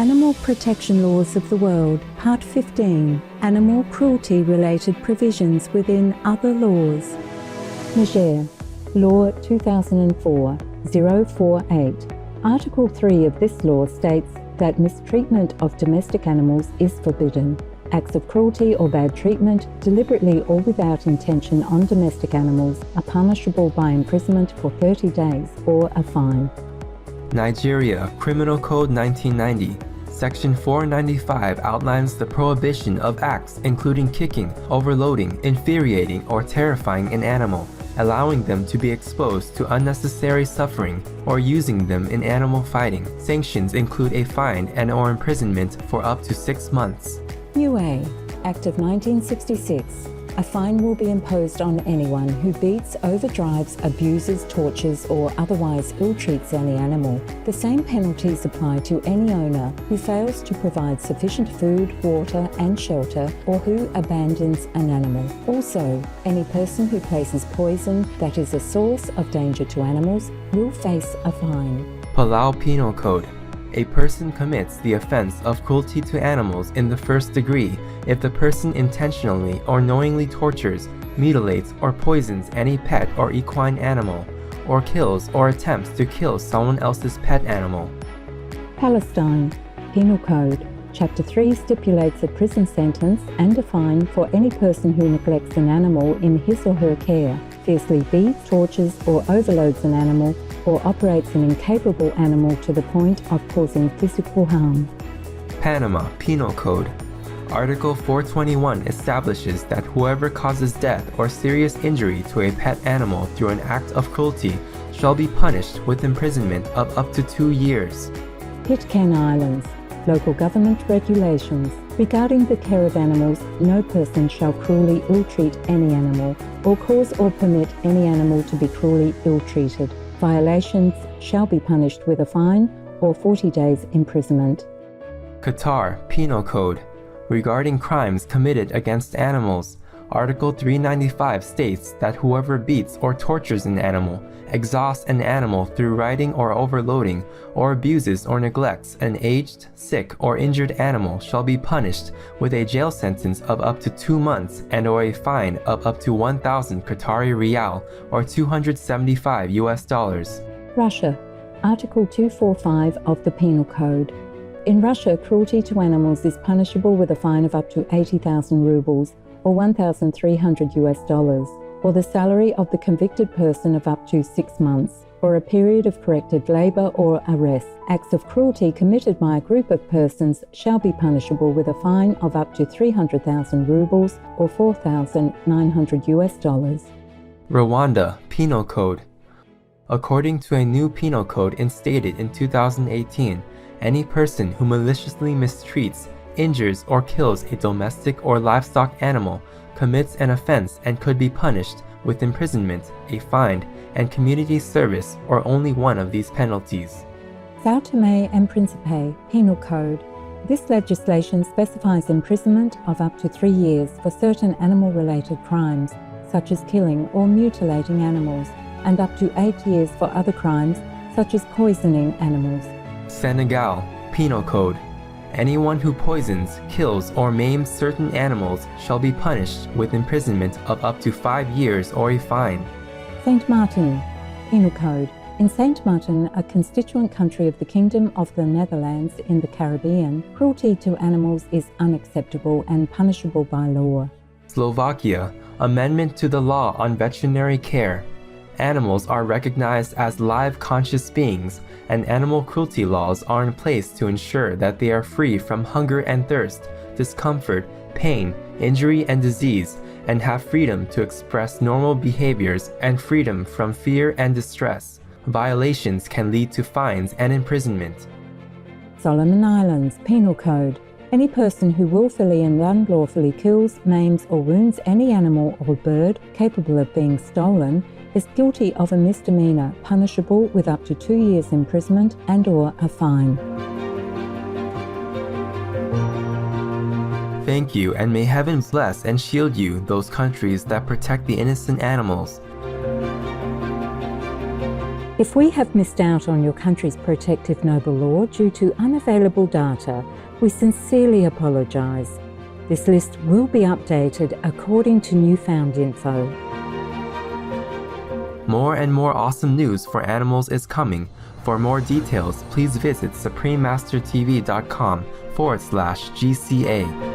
Animal Protection Laws of the World, Part 15, Animal Cruelty-Related Provisions within Other Laws. Niger, Law 2004-048. Article 3 of this law states that mistreatment of domestic animals is forbidden. Acts of cruelty or bad treatment, deliberately or without intention on domestic animals, are punishable by imprisonment for 30 days or a fine. Nigeria, Criminal Code 1990. Section 495 outlines the prohibition of acts including kicking, overloading, infuriating, or terrifying an animal, allowing them to be exposed to unnecessary suffering, or using them in animal fighting. Sanctions include a fine and/or imprisonment for up to 6 months. UA, Act of 1966. A fine will be imposed on anyone who beats, overdrives, abuses, tortures, or otherwise ill-treats any animal. The same penalties apply to any owner who fails to provide sufficient food, water, and shelter, or who abandons an animal. Also, any person who places poison that is a source of danger to animals will face a fine. Palau Penal Code. A person commits the offense of cruelty to animals in the first degree if the person intentionally or knowingly tortures, mutilates, or poisons any pet or equine animal, or kills or attempts to kill someone else's pet animal. Palestine, Penal Code. Chapter 3 stipulates a prison sentence and a fine for any person who neglects an animal in his or her care, fiercely beats, tortures, or overloads an animal, or operates an incapable animal to the point of causing physical harm. Panama Penal Code. Article 421 establishes that whoever causes death or serious injury to a pet animal through an act of cruelty shall be punished with imprisonment of up to 2 years. Pitcairn Islands, Local Government Regulations. Regarding the care of animals, no person shall cruelly ill-treat any animal, or cause or permit any animal to be cruelly ill-treated. Violations shall be punished with a fine or 40 days imprisonment. Qatar Penal Code. Regarding crimes committed against animals, Article 395 states that whoever beats or tortures an animal, exhausts an animal through riding or overloading, or abuses or neglects an aged, sick, or injured animal shall be punished with a jail sentence of up to 2 months and/or a fine of up to 1,000 Qatari Riyal or $275. Russia, Article 245 of the Penal Code. In Russia, cruelty to animals is punishable with a fine of up to 80,000 rubles or $1,300, or the salary of the convicted person of up to 6 months, or a period of corrective labor or arrest. Acts of cruelty committed by a group of persons shall be punishable with a fine of up to 300,000 rubles or $4,900. Rwanda Penal Code. According to a new penal code instated in 2018, any person who maliciously mistreats, injures, or kills a domestic or livestock animal commits an offense and could be punished with imprisonment, a fine, and community service, or only one of these penalties. São Tomé and Príncipe Penal Code. This legislation specifies imprisonment of up to 3 years for certain animal-related crimes, such as killing or mutilating animals, and up to 8 years for other crimes, such as poisoning animals. Senegal Penal Code. Anyone who poisons, kills, or maims certain animals shall be punished with imprisonment of up to 5 years or a fine. Saint Martin Penal Code. In Saint Martin, a constituent country of the Kingdom of the Netherlands in the Caribbean, cruelty to animals is unacceptable and punishable by law. Slovakia, Amendment to the Law on Veterinary Care. Animals are recognized as live conscious beings, and animal cruelty laws are in place to ensure that they are free from hunger and thirst, discomfort, pain, injury, and disease, and have freedom to express normal behaviors and freedom from fear and distress. Violations can lead to fines and imprisonment. Solomon Islands Penal Code. Any person who willfully and unlawfully kills, maims, or wounds any animal or bird capable of being stolen is guilty of a misdemeanor, punishable with up to 2 years imprisonment and/or a fine. Thank you, and may heaven bless and shield you, those countries that protect the innocent animals. If we have missed out on your country's protective noble law due to unavailable data, we sincerely apologise. This list will be updated according to newfound info. More and more awesome news for animals is coming. For more details, please visit suprememastertv.com/GCA.